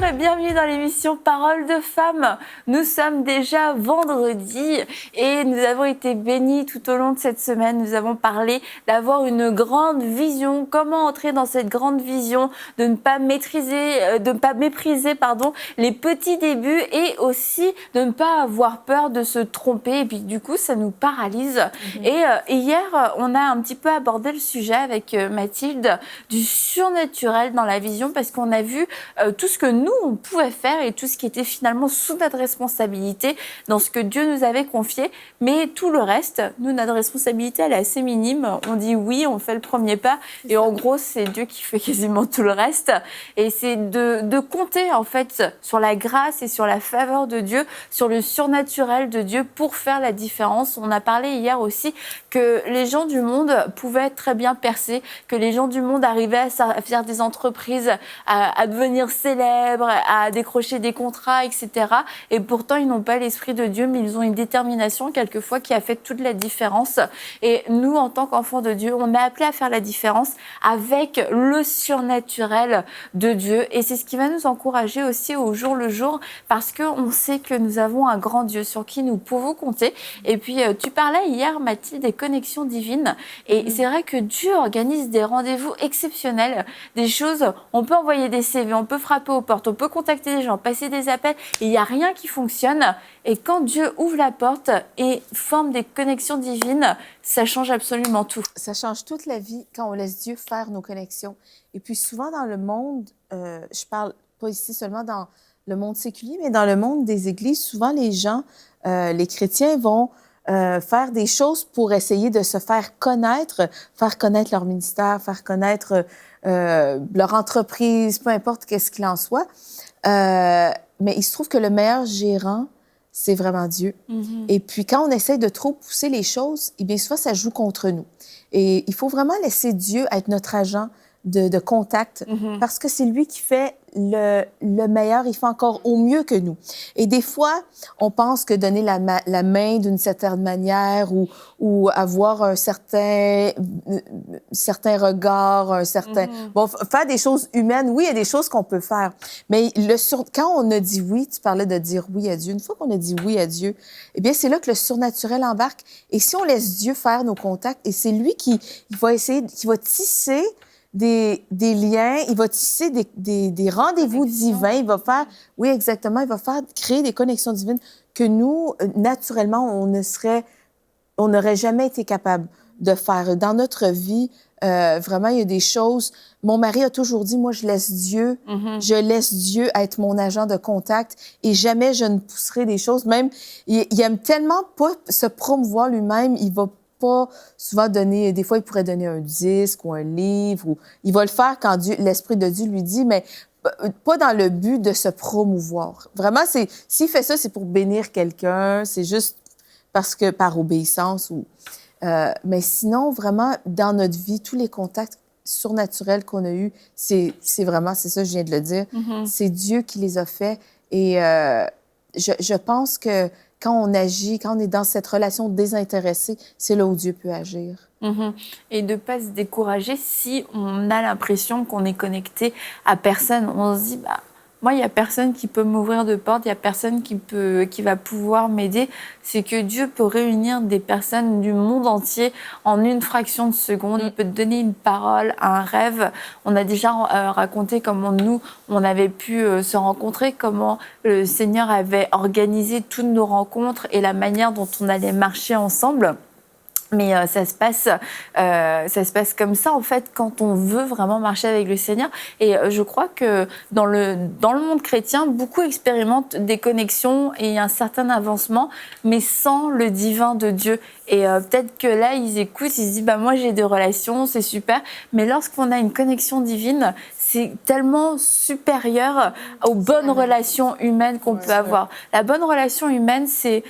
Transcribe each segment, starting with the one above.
et bienvenue dans l'émission Parole de femmes. Nous sommes déjà vendredi et nous avons été bénis tout au long de cette semaine. Nous avons parlé d'avoir une grande vision, comment entrer dans cette grande vision, de ne pas mépriser les petits débuts et aussi de ne pas avoir peur de se tromper. Et puis du coup, ça nous paralyse. Et hier, on a un petit peu abordé le sujet avec Mathilde du surnaturel dans la vision parce qu'on a vu tout ce que nous, on pouvait faire et tout ce qui était finalement sous notre responsabilité dans ce que Dieu nous avait confié. Mais tout le reste, nous, notre responsabilité, elle est assez minime. On dit oui, on fait le premier pas et en gros, c'est Dieu qui fait quasiment tout le reste. Et c'est de compter en fait sur la grâce et sur la faveur de Dieu, sur le surnaturel de Dieu pour faire la différence. On a parlé hier aussi que les gens du monde pouvaient très bien percer, que les gens du monde arrivaient à faire des entreprises, à devenir célèbres, à décrocher des contrats, etc. Et pourtant, ils n'ont pas l'esprit de Dieu, mais ils ont une détermination quelquefois qui a fait toute la différence. Et nous, en tant qu'enfants de Dieu, on est appelés à faire la différence avec le surnaturel de Dieu. Et c'est ce qui va nous encourager aussi au jour le jour, parce qu'on sait que nous avons un grand Dieu sur qui nous pouvons compter. Et puis, tu parlais hier, Mathilde, des connexions divines. Et c'est vrai que Dieu organise des rendez-vous exceptionnels, des choses, on peut envoyer des CV, on peut frapper aux portes, on peut contacter des gens, passer des appels, et il n'y a rien qui fonctionne. Et quand Dieu ouvre la porte et forme des connexions divines, ça change absolument tout. Ça change toute la vie quand on laisse Dieu faire nos connexions. Et puis souvent dans le monde, je parle pas ici seulement dans le monde séculier, mais dans le monde des églises, souvent les gens, les chrétiens vont faire des choses pour essayer de se faire connaître leur ministère, faire connaître leur entreprise, peu importe qu'est-ce qu'il en soit. Mais il se trouve que le meilleur gérant, c'est vraiment Dieu. Et puis, quand on essaie de trop pousser les choses, eh bien, souvent, ça joue contre nous. Et il faut vraiment laisser Dieu être notre agent de contact parce que c'est lui qui fait le meilleur, il fait encore au mieux que nous. Et des fois, on pense que donner la main d'une certaine manière ou avoir un certain regard, un certain... Bon, faire des choses humaines, oui, il y a des choses qu'on peut faire. Mais quand on a dit oui, tu parlais de dire oui à Dieu, une fois qu'on a dit oui à Dieu, eh bien, c'est là que le surnaturel embarque. Et si on laisse Dieu faire nos contacts, et c'est lui qui va essayer, qui va tisser des liens, il va tisser des rendez-vous divins, il va faire, oui, exactement, il va faire créer des connexions divines que nous, naturellement, on n'aurait jamais été capable de faire. Dans notre vie, vraiment, il y a des choses... Mon mari a toujours dit, moi, je laisse Dieu être mon agent de contact et jamais je ne pousserai des choses. Même, il aime tellement pas se promouvoir lui-même, il va pas souvent donner... Des fois, il pourrait donner un disque ou un livre. Ou... Il va le faire quand l'Esprit de Dieu lui dit, mais pas dans le but de se promouvoir. Vraiment, s'il fait ça, c'est pour bénir quelqu'un. C'est juste parce que par obéissance. Mais sinon, vraiment, dans notre vie, tous les contacts surnaturels qu'on a eus, c'est ça, je viens de le dire. C'est Dieu qui les a faits. Et je pense que quand on agit, quand on est dans cette relation désintéressée, c'est là où Dieu peut agir. Et de ne pas se décourager si on a l'impression qu'on est connecté à personne. On se dit, moi, il n'y a personne qui peut m'ouvrir de porte, il n'y a personne qui va pouvoir m'aider. C'est que Dieu peut réunir des personnes du monde entier en une fraction de seconde. Il peut te donner une parole, un rêve. On a déjà raconté comment nous, on avait pu se rencontrer, comment le Seigneur avait organisé toutes nos rencontres et la manière dont on allait marcher ensemble. Mais ça se passe comme ça, en fait, quand on veut vraiment marcher avec le Seigneur. Et je crois que dans le monde chrétien, beaucoup expérimentent des connexions et un certain avancement, mais sans le divin de Dieu. Et peut-être que là, ils écoutent, ils se disent « moi, j'ai des relations, c'est super ». Mais lorsqu'on a une connexion divine, c'est tellement supérieur aux bonnes relations humaines qu'on peut avoir. La bonne relation humaine, c'est...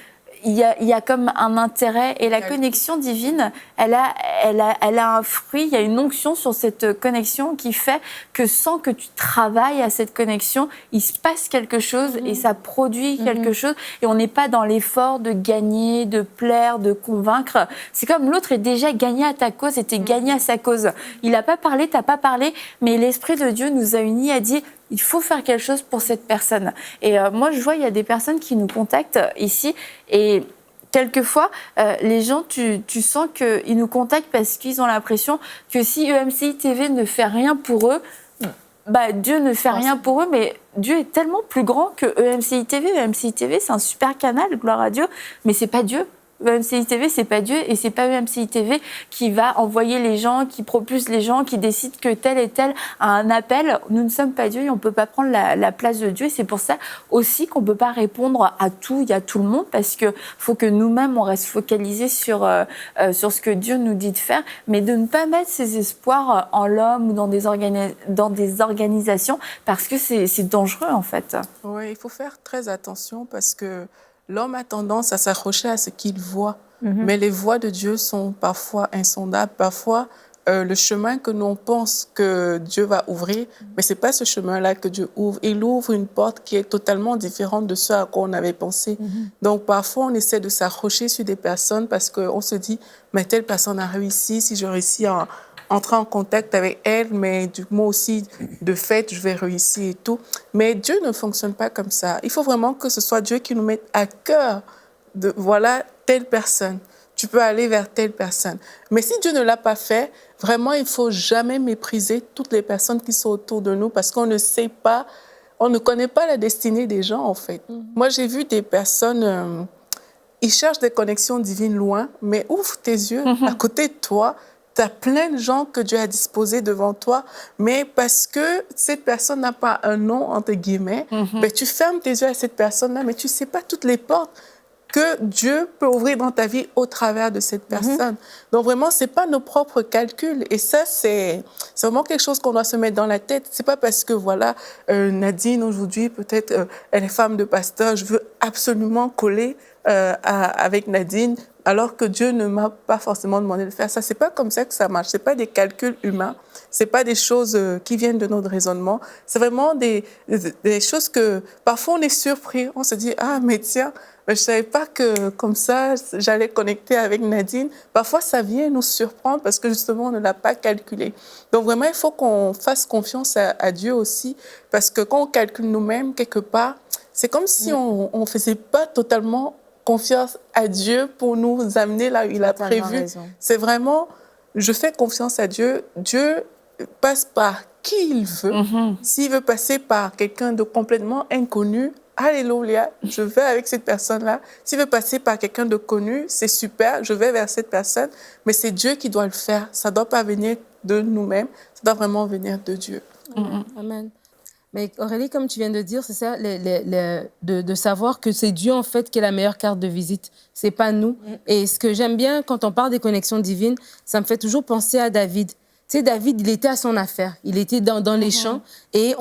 Il y a comme un intérêt et la connexion divine, elle a un fruit, il y a une onction sur cette connexion qui fait que sans que tu travailles à cette connexion, il se passe quelque chose et ça produit quelque chose et on n'est pas dans l'effort de gagner, de plaire, de convaincre. C'est comme l'autre est déjà gagné à ta cause et t'es gagné à sa cause. Il n'a pas parlé, t'as pas parlé, mais l'Esprit de Dieu nous a unis, a dit il faut faire quelque chose pour cette personne. Et moi, je vois, il y a des personnes qui nous contactent ici et quelquefois, les gens, tu sens qu'ils nous contactent parce qu'ils ont l'impression que si EMCI TV ne fait rien pour eux, bah, Dieu ne fait rien pour eux, mais Dieu est tellement plus grand que EMCI TV. EMCI TV, c'est un super canal, gloire à Dieu, mais c'est pas Dieu. EMCI TV, c'est pas Dieu et c'est pas EMCI TV qui va envoyer les gens, qui propulse les gens, qui décide que tel et tel a un appel. Nous ne sommes pas Dieu et on peut pas prendre la place de Dieu. Et c'est pour ça aussi qu'on peut pas répondre à tout et à tout le monde parce que faut que nous-mêmes on reste focalisés sur ce que Dieu nous dit de faire, mais de ne pas mettre ses espoirs en l'homme ou dans des organisations parce que c'est dangereux en fait. Oui, il faut faire très attention parce que l'homme a tendance à s'accrocher à ce qu'il voit, mais les voies de Dieu sont parfois insondables. Parfois, le chemin que nous on pense que Dieu va ouvrir, mais ce n'est pas ce chemin-là que Dieu ouvre. Il ouvre une porte qui est totalement différente de ce à quoi on avait pensé. Donc, parfois, on essaie de s'accrocher sur des personnes parce qu'on se dit, mais telle personne a réussi, si je réussis à entrer en contact avec elle, mais moi aussi, de fait, je vais réussir et tout. Mais Dieu ne fonctionne pas comme ça. Il faut vraiment que ce soit Dieu qui nous mette à cœur de, voilà, telle personne. Tu peux aller vers telle personne. Mais si Dieu ne l'a pas fait, vraiment, il ne faut jamais mépriser toutes les personnes qui sont autour de nous parce qu'on ne sait pas, on ne connaît pas la destinée des gens, en fait. Moi, j'ai vu des personnes, ils cherchent des connexions divines loin, mais ouvre tes yeux à côté de toi. Tu as plein de gens que Dieu a disposés devant toi, mais parce que cette personne n'a pas un nom, entre guillemets, ben, tu fermes tes yeux à cette personne-là, mais tu ne sais pas toutes les portes que Dieu peut ouvrir dans ta vie au travers de cette personne. Donc vraiment, ce n'est pas nos propres calculs. Et ça, c'est vraiment quelque chose qu'on doit se mettre dans la tête. Ce n'est pas parce que, voilà, Nadine, aujourd'hui, peut-être, elle est femme de pasteur, je veux absolument coller avec Nadine, alors que Dieu ne m'a pas forcément demandé de faire ça. Ce n'est pas comme ça que ça marche. Ce n'est pas des calculs humains. Ce n'est pas des choses qui viennent de notre raisonnement. C'est vraiment des choses que, parfois, on est surpris. On se dit, ah, mais tiens, je ne savais pas que, comme ça, j'allais connecter avec Nadine. Parfois, ça vient nous surprendre parce que, justement, on ne l'a pas calculé. Donc, vraiment, il faut qu'on fasse confiance à Dieu aussi parce que quand on calcule nous-mêmes, quelque part, c'est comme si on ne faisait pas totalement confiance à Dieu pour nous amener là où il a prévu. C'est vraiment, je fais confiance à Dieu. Dieu passe par qui il veut. S'il veut passer par quelqu'un de complètement inconnu, alléluia, je vais avec cette personne-là. S'il veut passer par quelqu'un de connu, c'est super, je vais vers cette personne. Mais c'est Dieu qui doit le faire. Ça ne doit pas venir de nous-mêmes, ça doit vraiment venir de Dieu. Amen. Mais Aurélie, comme tu viens de dire, c'est ça, de savoir que c'est Dieu, en fait, qui est la meilleure carte de visite. C'est pas nous. Et ce que j'aime bien, quand on parle des connexions divines, ça me fait toujours penser à David. Tu sais, David, il était à son affaire. Il était dans les champs et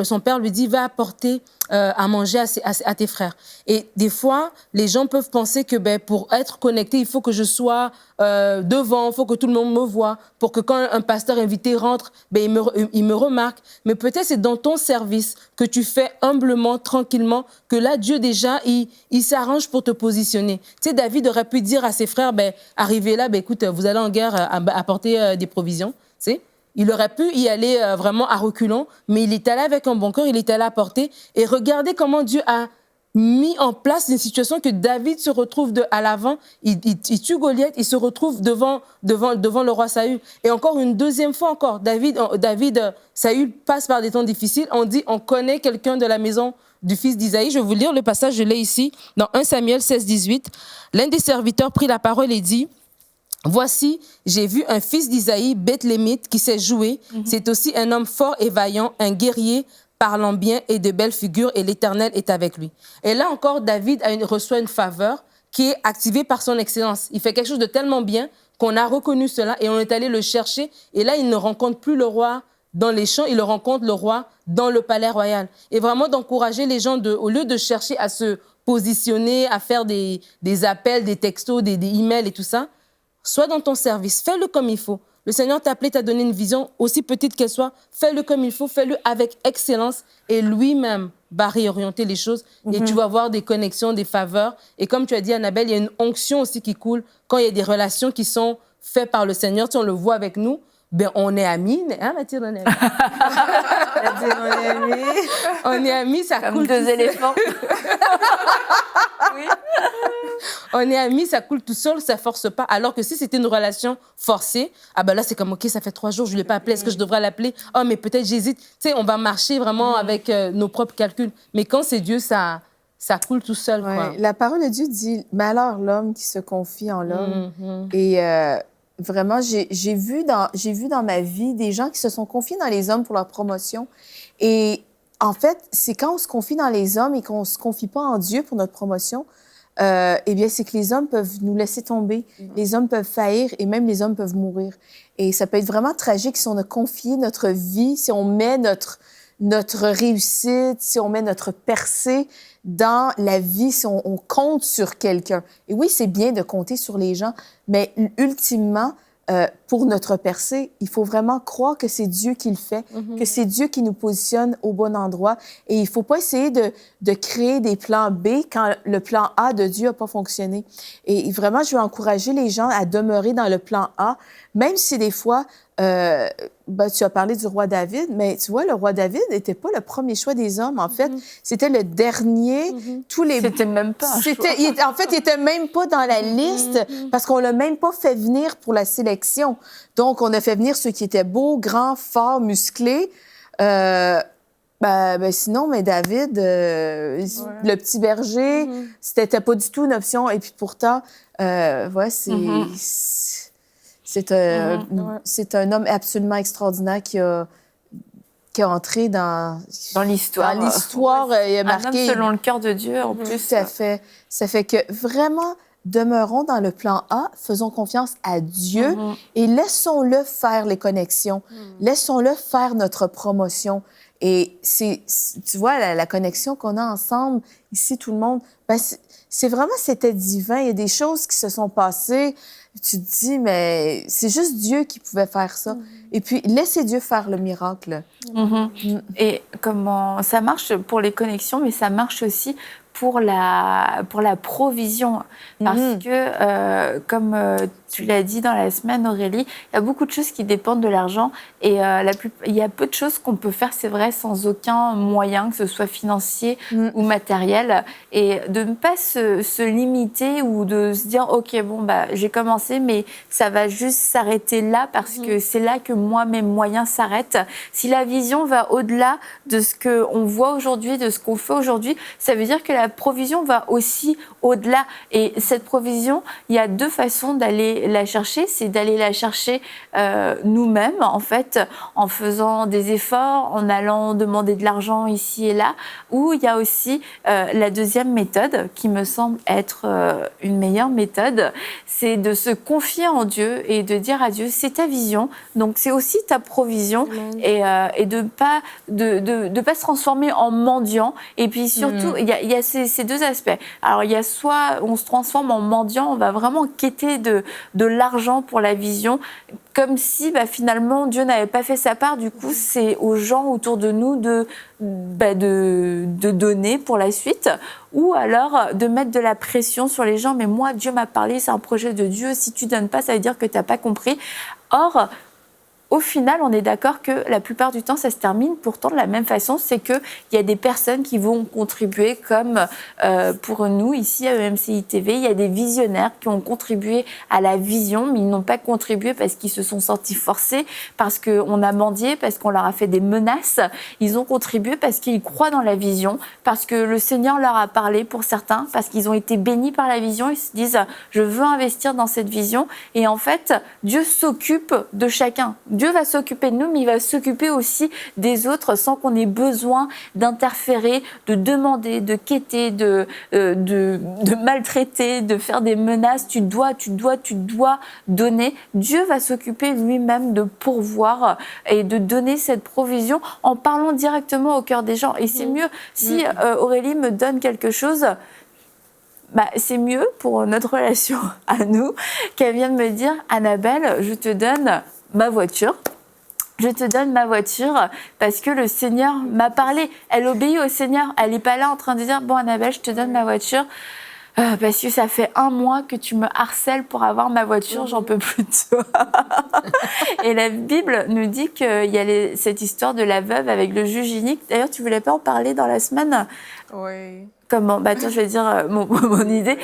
son père lui dit, va apporter à manger à tes frères. Et des fois, les gens peuvent penser que pour être connecté, il faut que je sois devant, il faut que tout le monde me voie, pour que quand un pasteur invité rentre, il me remarque. Mais peut-être c'est dans ton service que tu fais humblement, tranquillement, que là, Dieu déjà, il s'arrange pour te positionner. Tu sais, David aurait pu dire à ses frères, arrivez là, écoute, vous allez en guerre apporter des provisions. Tu sais, il aurait pu y aller vraiment à reculons, mais il est allé avec un bon cœur, il est allé apporter. Et regardez comment Dieu a mis en place une situation que David se retrouve à l'avant, il tue Goliath, il se retrouve devant le roi Saül. Et encore une deuxième fois encore, Saül passe par des temps difficiles, on connaît quelqu'un de la maison du fils d'Isaïe. Je vais vous lire le passage, je l'ai ici, dans 1 Samuel 16, 18. L'un des serviteurs prit la parole et dit, « Voici, j'ai vu un fils d'Isaïe, Bethlémite, qui sait jouer. C'est aussi un homme fort et vaillant, un guerrier, parlant bien et de belles figures, et l'Éternel est avec lui. » Et là encore, David reçoit une faveur qui est activée par son excellence. Il fait quelque chose de tellement bien qu'on a reconnu cela et on est allé le chercher. Et là, il ne rencontre plus le roi dans les champs, il rencontre le roi dans le palais royal. Et vraiment d'encourager les gens, au lieu de chercher à se positionner, à faire des appels, des textos, des emails et tout ça, sois dans ton service, fais-le comme il faut. Le Seigneur t'a appelé, t'a donné une vision, aussi petite qu'elle soit, fais-le comme il faut, fais-le avec excellence et lui-même va réorienter les choses et tu vas avoir des connexions, des faveurs. Et comme tu as dit, Annabelle, il y a une onction aussi qui coule quand il y a des relations qui sont faites par le Seigneur. Si on le voit avec nous, ben on est amis. Hein, Mathilde, on est amis. Mathilde, on est amis. On est amis, ça Comme coule. deux éléphants. Oui. On est amis, ça coule tout seul, ça force pas. Alors que si c'était une relation forcée, ah ben là, c'est comme, OK, ça fait 3 jours, je ne l'ai pas appelé, est-ce que je devrais l'appeler? Oh, mais peut-être j'hésite. Tu sais, on va marcher vraiment avec nos propres calculs. Mais quand c'est Dieu, ça coule tout seul, Ouais. quoi. La parole de Dieu dit « Malheur l'homme qui se confie en l'homme Et vraiment, j'ai vu dans ma vie des gens qui se sont confiés dans les hommes pour leur promotion. Et en fait, c'est quand on se confie dans les hommes et qu'on ne se confie pas en Dieu pour notre promotion, eh bien, c'est que les hommes peuvent nous laisser tomber, les hommes peuvent faillir et même les hommes peuvent mourir. Et ça peut être vraiment tragique si on a confié notre vie, si on met notre réussite, si on met notre percée dans la vie, si on compte sur quelqu'un. Et oui, c'est bien de compter sur les gens, mais ultimement, pour notre percée, il faut vraiment croire que c'est Dieu qui le fait, que c'est Dieu qui nous positionne au bon endroit. Et il ne faut pas essayer de créer des plans B quand le plan A de Dieu n'a pas fonctionné. Et vraiment, je veux encourager les gens à demeurer dans le plan A, même si des fois, tu as parlé du roi David, mais tu vois, le roi David n'était pas le premier choix des hommes. En fait, c'était le dernier. C'était même pas un choix. En fait, il n'était même pas dans la liste parce qu'on ne l'a même pas fait venir pour la sélection. Donc, on a fait venir ceux qui étaient beaux, grands, forts, musclés. Sinon, mais David, le petit berger, c'était pas du tout une option. Et puis pourtant, c'est un homme absolument extraordinaire qui a entré dans l'histoire. Dans l'histoire, il a marqué. Un homme selon le cœur de Dieu, en plus. Tout à fait. Ça fait que vraiment, demeurons dans le plan A, faisons confiance à Dieu et laissons-le faire les connexions. Laissons-le faire notre promotion. Et tu vois, la connexion qu'on a ensemble, ici, tout le monde, c'était divin. Il y a des choses qui se sont passées. Tu te dis, mais c'est juste Dieu qui pouvait faire ça. Et puis, laissez Dieu faire le miracle. Et comment ça marche pour les connexions, mais ça marche aussi pour la provision. Parce que, comme tu l'as dit dans la semaine, Aurélie, il y a beaucoup de choses qui dépendent de l'argent. Et il y a peu de choses qu'on peut faire, c'est vrai, sans aucun moyen, que ce soit financier ou matériel. Et de ne pas se limiter ou de se dire, OK, bon, j'ai commencé, mais ça va juste s'arrêter là parce que c'est là que moi, mes moyens s'arrêtent. Si la vision va au-delà de ce qu'on voit aujourd'hui, de ce qu'on fait aujourd'hui, ça veut dire que la provision va aussi au-delà. Et cette provision, il y a 2 façons d'aller la chercher. C'est d'aller la chercher nous-mêmes, en fait, en faisant des efforts, en allant demander de l'argent ici et là. Ou il y a aussi la deuxième méthode, qui me semble être une meilleure méthode, c'est de se confier en Dieu et de dire à Dieu, c'est ta vision, donc c'est aussi ta provision. Et de pas se transformer en mendiant. Et puis surtout, il y a ces 2 aspects. Alors, il y a soit on se transforme en mendiant, on va vraiment quêter de l'argent pour la vision, comme si finalement Dieu n'avait pas fait sa part. Du coup, c'est aux gens autour de nous de donner pour la suite, ou alors de mettre de la pression sur les gens. Mais moi, Dieu m'a parlé, c'est un projet de Dieu. Si tu donnes pas, ça veut dire que tu n'as pas compris. Or, au final, on est d'accord que la plupart du temps, ça se termine pourtant de la même façon. C'est qu'il y a des personnes qui vont contribuer, comme pour nous, ici à EMCI TV, il y a des visionnaires qui ont contribué à la vision, mais ils n'ont pas contribué parce qu'ils se sont sentis forcés, parce qu'on a mendié, parce qu'on leur a fait des menaces. Ils ont contribué parce qu'ils croient dans la vision, parce que le Seigneur leur a parlé pour certains, parce qu'ils ont été bénis par la vision. Ils se disent, je veux investir dans cette vision. Et en fait, Dieu s'occupe de chacun. Dieu va s'occuper de nous, mais il va s'occuper aussi des autres sans qu'on ait besoin d'interférer, de demander, de quêter, de maltraiter, de faire des menaces. Tu dois donner. Dieu va s'occuper lui-même de pourvoir et de donner cette provision en parlant directement au cœur des gens. Et c'est mieux si Aurélie me donne quelque chose. C'est mieux pour notre relation à nous qu'elle vienne me dire, Annabelle, je te donne ma voiture. Je te donne ma voiture parce que le Seigneur m'a parlé. Elle obéit au Seigneur. Elle n'est pas là en train de dire, bon Annabelle, je te donne ma voiture. Parce que ça fait 1 mois que tu me harcèles pour avoir ma voiture, j'en peux plus de toi. Et la Bible nous dit qu'il y a cette histoire de la veuve avec le juge inique. D'ailleurs, tu voulais pas en parler dans la semaine? Oui. Comment? Bah, attends, je vais dire mon idée.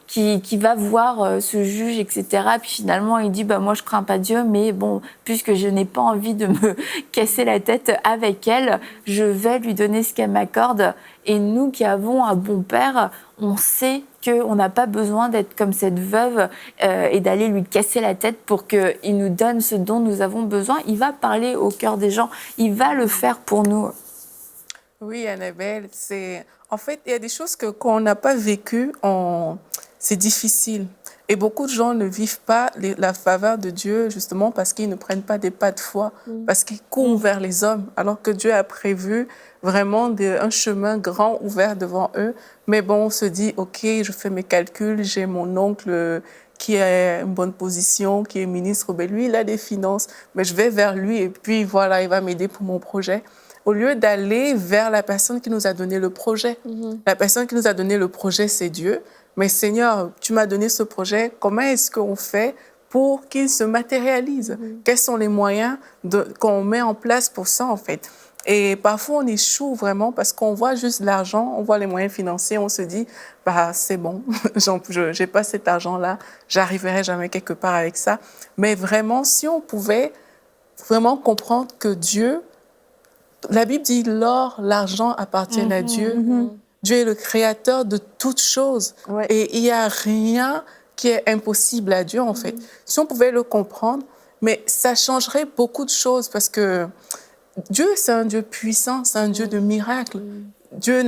Qui va voir ce juge, etc. Puis finalement, il dit, bah, moi, je crains pas Dieu, mais bon, puisque je n'ai pas envie de me casser la tête avec elle, je vais lui donner ce qu'elle m'accorde. Et nous qui avons un bon père, on sait qu'on n'a pas besoin d'être comme cette veuve et d'aller lui casser la tête pour qu'il nous donne ce dont nous avons besoin. Il va parler au cœur des gens, il va le faire pour nous. Oui, Annabelle, en fait, il y a des choses que quand on n'a pas vécues, c'est difficile. Et beaucoup de gens ne vivent pas la faveur de Dieu justement parce qu'ils ne prennent pas des pas de foi, parce qu'ils courent vers les hommes, alors que Dieu a prévu vraiment un chemin grand ouvert devant eux. Mais bon, on se dit, OK, je fais mes calculs, j'ai mon oncle qui a une bonne position, qui est ministre, ben lui, il a des finances, mais je vais vers lui et puis voilà, il va m'aider pour mon projet. Au lieu d'aller vers la personne qui nous a donné le projet. La personne qui nous a donné le projet, c'est Dieu. Mais Seigneur, tu m'as donné ce projet, comment est-ce qu'on fait pour qu'il se matérialise? Quels sont les moyens qu'on met en place pour ça, en fait? Et parfois, on échoue vraiment parce qu'on voit juste l'argent, on voit les moyens financiers, on se dit, bah, c'est bon, je n'ai pas cet argent-là, j'arriverai jamais quelque part avec ça. Mais vraiment, si on pouvait vraiment comprendre que Dieu, la Bible dit l'or, l'argent appartiennent à Dieu. Dieu est le créateur de toutes choses. Ouais. Et il n'y a rien qui est impossible à Dieu, en fait. Si on pouvait le comprendre, mais ça changerait beaucoup de choses parce que Dieu, c'est un Dieu puissant, c'est un Dieu de miracles. Dieu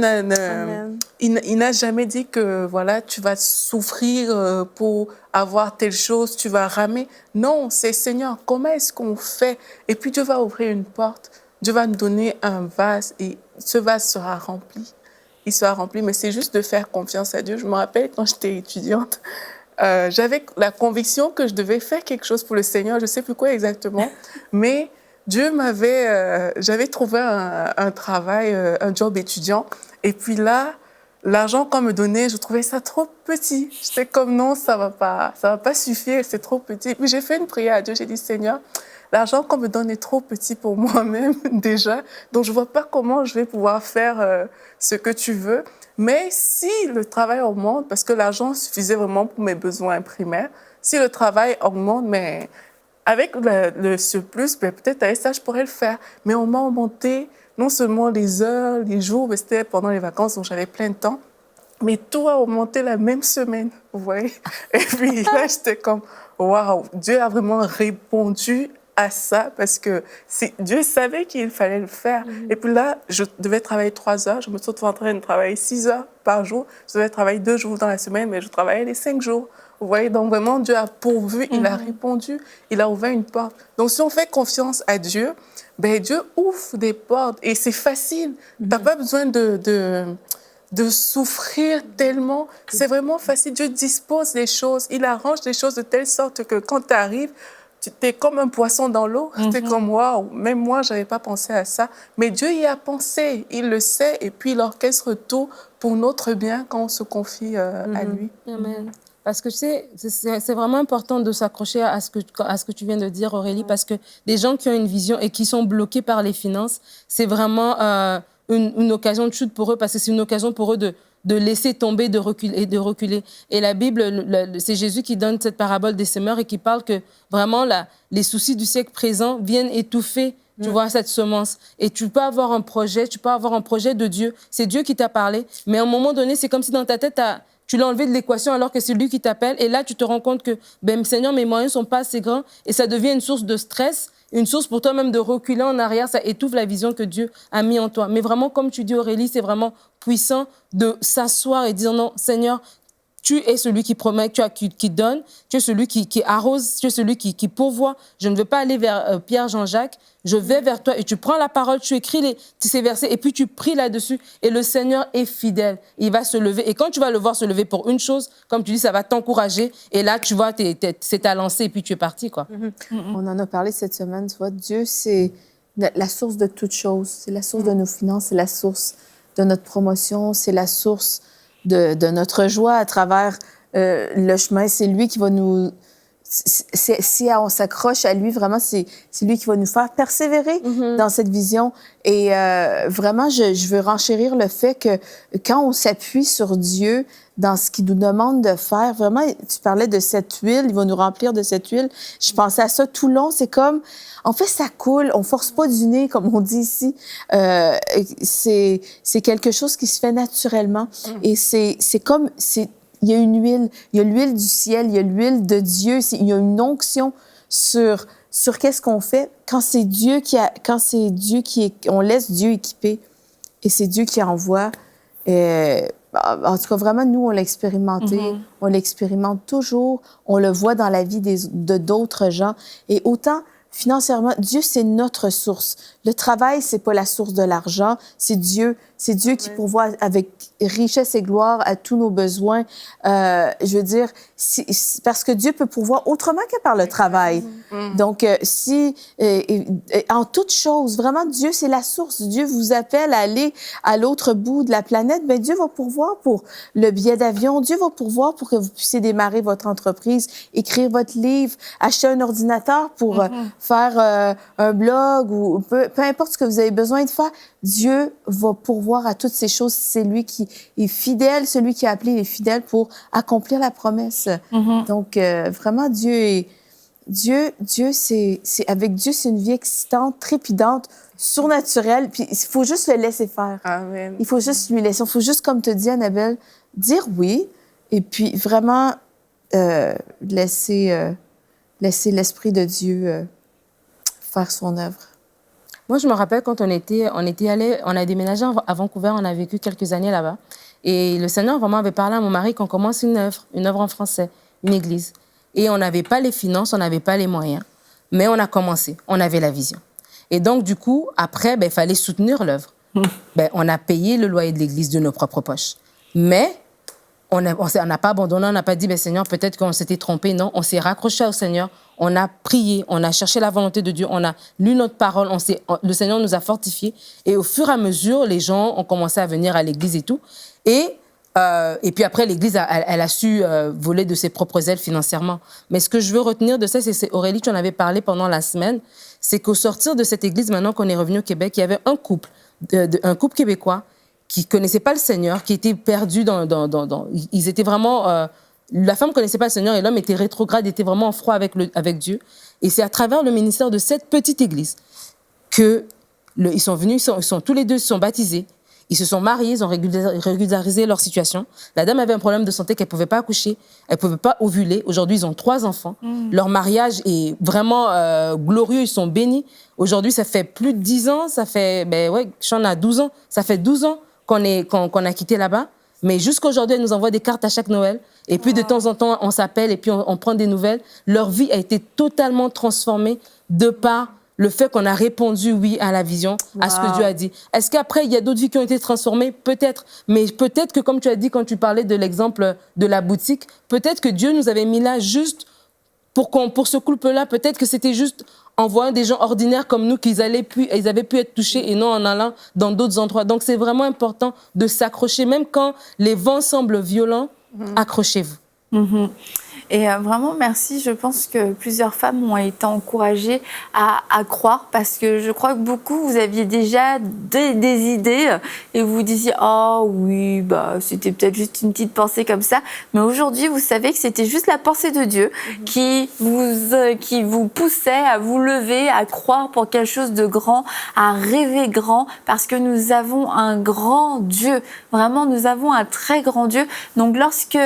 il n'a jamais dit que voilà, tu vas souffrir pour avoir telle chose, tu vas ramer. Non, c'est Seigneur, comment est-ce qu'on fait? Et puis Dieu va ouvrir une porte. Dieu va nous donner un vase et ce vase sera rempli. Il sera rempli, mais c'est juste de faire confiance à Dieu. Je me rappelle quand j'étais étudiante, j'avais la conviction que je devais faire quelque chose pour le Seigneur. Je ne sais plus quoi exactement, mais Dieu j'avais trouvé un travail, un job étudiant. Et puis là, l'argent qu'on me donnait, je trouvais ça trop petit. J'étais comme non, ça va pas suffire, c'est trop petit. Puis j'ai fait une prière à Dieu. J'ai dit Seigneur, l'argent qu'on me donne est trop petit pour moi-même déjà, donc je ne vois pas comment je vais pouvoir faire ce que tu veux. Mais si le travail augmente, parce que l'argent suffisait vraiment pour mes besoins primaires, si le travail augmente, mais avec le surplus, ben, peut-être avec ça, je pourrais le faire. Mais on m'a augmenté non seulement les heures, les jours, mais c'était pendant les vacances, donc j'avais plein de temps. Mais tout a augmenté la même semaine, vous voyez. Et puis là, j'étais comme, waouh, Dieu a vraiment répondu à ça parce que Dieu savait qu'il fallait le faire. Et puis là, je devais travailler 3 heures. Je me suis en train de travailler 6 heures par jour. Je devais travailler 2 jours dans la semaine, mais je travaillais les 5 jours. Vous voyez, donc vraiment, Dieu a pourvu, il a répondu, il a ouvert une porte. Donc, si on fait confiance à Dieu, ben, Dieu ouvre des portes et c'est facile. Tu n'as pas besoin de souffrir tellement. C'est vraiment facile. Dieu dispose les choses. Il arrange les choses de telle sorte que quand tu arrives, tu es comme un poisson dans l'eau. Tu es comme, waouh, même moi, je n'avais pas pensé à ça. Mais Dieu y a pensé. Il le sait. Et puis, il orchestre tout pour notre bien quand on se confie à lui. Amen. Parce que tu sais, c'est vraiment important de s'accrocher à ce que tu viens de dire, Aurélie, parce que des gens qui ont une vision et qui sont bloqués par les finances, c'est vraiment une occasion de chute pour eux, parce que c'est une occasion pour eux de laisser tomber, de reculer. Et la Bible, c'est Jésus qui donne cette parabole des semeurs et qui parle que vraiment les soucis du siècle présent viennent étouffer, tu vois, cette semence. Et tu peux avoir un projet de Dieu. C'est Dieu qui t'a parlé, mais à un moment donné, c'est comme si dans ta tête, tu l'as enlevé de l'équation alors que c'est lui qui t'appelle. Et là, tu te rends compte que, ben, Seigneur, mes moyens ne sont pas assez grands. Et ça devient une source de stress, une source pour toi-même de reculer en arrière. Ça étouffe la vision que Dieu a mis en toi. Mais vraiment, comme tu dis, Aurélie, c'est vraiment puissant de s'asseoir et dire non, Seigneur, tu es celui qui promet, qui donne, tu es celui qui arrose, tu es celui qui pourvoit. Je ne veux pas aller vers Pierre, Jean-Jacques, je vais vers toi et tu prends la parole, tu écris ces versets et puis tu pries là-dessus et le Seigneur est fidèle. Il va se lever et quand tu vas le voir se lever pour une chose, comme tu dis, ça va t'encourager et là, tu vois, c'est ta lancée et puis tu es parti, quoi. On en a parlé cette semaine, tu vois, Dieu, c'est la source de toutes choses. C'est la source de nos finances, c'est la source de notre promotion, c'est la source de notre joie à travers le chemin. C'est lui qui va nous... Si on s'accroche à lui, vraiment, c'est lui qui va nous faire persévérer dans cette vision. Et vraiment, je veux renchérir le fait que quand on s'appuie sur Dieu dans ce qu'il nous demande de faire, vraiment, tu parlais de cette huile, il va nous remplir de cette huile. Je pensais à ça tout le long. C'est comme, en fait, ça coule. On force pas du nez, comme on dit ici. C'est quelque chose qui se fait naturellement. Et c'est comme... Il y a une huile, il y a l'huile du ciel, il y a l'huile de Dieu, il y a une onction sur qu'est-ce qu'on fait quand c'est Dieu on laisse Dieu équiper et c'est Dieu qui envoie. En tout cas, vraiment, nous, on l'a expérimenté, on l'expérimente toujours, on le voit dans la vie de d'autres gens. Et autant, financièrement, Dieu, c'est notre source. Le travail, c'est pas la source de l'argent, c'est Dieu. C'est Dieu qui pourvoit avec richesse et gloire à tous nos besoins. Je veux dire, parce que Dieu peut pourvoir autrement que par le travail. Donc, en toute chose, vraiment, Dieu, c'est la source. Dieu vous appelle à aller à l'autre bout de la planète. Bien, Dieu va pourvoir pour le billet d'avion. Dieu va pourvoir pour que vous puissiez démarrer votre entreprise, écrire votre livre, acheter un ordinateur pour faire un blog ou peu importe ce que vous avez besoin de faire. Dieu va pourvoir à toutes ces choses. C'est lui qui est fidèle, celui qui a appelé est fidèle pour accomplir la promesse. Donc, vraiment, Dieu, c'est avec Dieu, c'est une vie excitante, trépidante, surnaturelle. Puis, il faut juste le laisser faire. Amen. Il faut juste lui laisser. Il faut juste, comme te dit Annabelle, dire oui et puis vraiment laisser l'Esprit de Dieu faire son œuvre. Moi, je me rappelle quand on a déménagé à Vancouver, on a vécu quelques années là-bas. Et le Seigneur vraiment avait parlé à mon mari qu'on commence une œuvre en français, une église. Et on n'avait pas les finances, on n'avait pas les moyens. Mais on a commencé, on avait la vision. Et donc, du coup, après, il fallait soutenir l'œuvre. On a payé le loyer de l'église de nos propres poches. Mais on n'a pas abandonné, on n'a pas dit, Seigneur, peut-être qu'on s'était trompé. Non, on s'est raccroché au Seigneur. On a prié, on a cherché la volonté de Dieu, on a lu notre parole, le Seigneur nous a fortifiés. Et au fur et à mesure, les gens ont commencé à venir à l'église et tout. Et puis après, l'église, elle a su voler de ses propres ailes financièrement. Mais ce que je veux retenir de ça, c'est Aurélie, tu en avais parlé pendant la semaine, c'est qu'au sortir de cette église, maintenant qu'on est revenu au Québec, il y avait un couple québécois qui ne connaissait pas le Seigneur, qui était perdu ils étaient vraiment... la femme ne connaissait pas le Seigneur et l'homme était rétrograde, était vraiment en froid avec Dieu. Et c'est à travers le ministère de cette petite église qu'ils sont venus, tous les deux se sont baptisés, ils se sont mariés, ils ont régularisé leur situation. La dame avait un problème de santé qu'elle ne pouvait pas accoucher, elle ne pouvait pas ovuler. Aujourd'hui, ils ont 3 enfants. Leur mariage est vraiment glorieux, ils sont bénis. Aujourd'hui, ça fait plus de 10 ans, ça fait, Sean a 12 ans, ça fait 12 ans qu'on a quitté là-bas. Mais jusqu'aujourd'hui, elle nous envoie des cartes à chaque Noël. Et puis, de temps en temps, on s'appelle et puis on prend des nouvelles. Leur vie a été totalement transformée de par le fait qu'on a répondu oui à la vision, à ce que Dieu a dit. Est-ce qu'après, il y a d'autres vies qui ont été transformées? Peut-être. Mais peut-être que, comme tu as dit quand tu parlais de l'exemple de la boutique, peut-être que Dieu nous avait mis là juste pour ce couple-là. Peut-être que c'était juste en voyant des gens ordinaires comme nous qu'ils avaient pu être touchés et non en allant dans d'autres endroits. Donc, c'est vraiment important de s'accrocher. Même quand les vents semblent violents, accrochez-vous. Et vraiment, merci. Je pense que plusieurs femmes ont été encouragées à croire parce que je crois que beaucoup, vous aviez déjà des idées et vous disiez « Oh oui, c'était peut-être juste une petite pensée comme ça. » Mais aujourd'hui, vous savez que c'était juste la pensée de Dieu qui vous poussait à vous lever, à croire pour quelque chose de grand, à rêver grand parce que nous avons un grand Dieu. Vraiment, nous avons un très grand Dieu. Donc, lorsque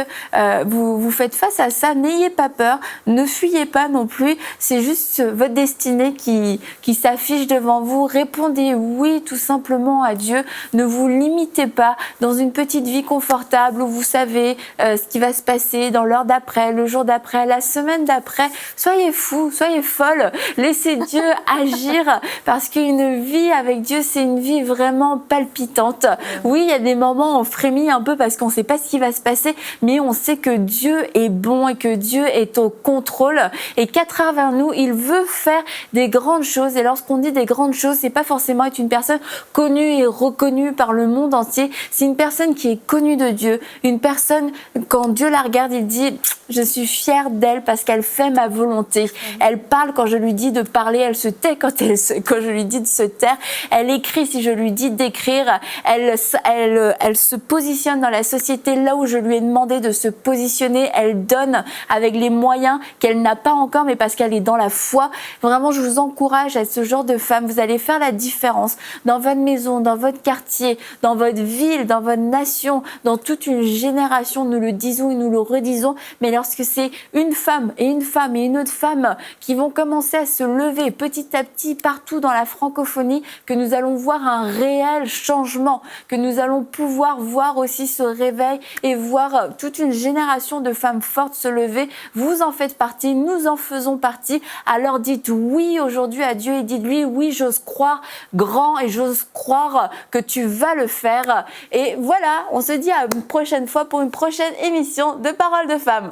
vous faites face à ça, n'ayez pas peur, ne fuyez pas non plus, c'est juste votre destinée qui s'affiche devant vous. Répondez oui tout simplement à Dieu, ne vous limitez pas dans une petite vie confortable où vous savez ce qui va se passer dans l'heure d'après, le jour d'après, la semaine d'après. Soyez fous, soyez folles, laissez Dieu agir parce qu'une vie avec Dieu, c'est une vie vraiment palpitante. Oui, il y a des moments où on frémit un peu parce qu'on ne sait pas ce qui va se passer, mais on sait que Dieu est bon et que Dieu est au contrôle et qu'à travers nous, il veut faire des grandes choses. Et lorsqu'on dit des grandes choses, c'est pas forcément être une personne connue et reconnue par le monde entier. C'est une personne qui est connue de Dieu. Une personne, quand Dieu la regarde, il dit « Je suis fière d'elle parce qu'elle fait ma volonté. » Elle parle quand je lui dis de parler, elle se tait quand je lui dis de se taire. Elle écrit si je lui dis d'écrire. Elle se positionne dans la société là où je lui ai demandé de se positionner. Elle donne avec les moyens qu'elle n'a pas encore, mais parce qu'elle est dans la foi. Vraiment, je vous encourage à être ce genre de femme. Vous allez faire la différence dans votre maison, dans votre quartier, dans votre ville, dans votre nation, dans toute une génération. Nous le disons et nous le redisons. Mais lorsque c'est une femme et une femme et une autre femme qui vont commencer à se lever petit à petit partout dans la francophonie, que nous allons voir un réel changement, que nous allons pouvoir voir aussi ce réveil et voir toute une génération de femmes fortes se lever. Vous en faites partie, nous en faisons partie. Alors dites oui aujourd'hui à Dieu et dites-lui oui, j'ose croire grand et j'ose croire que tu vas le faire. Et voilà, on se dit à une prochaine fois pour une prochaine émission de Paroles de Femmes.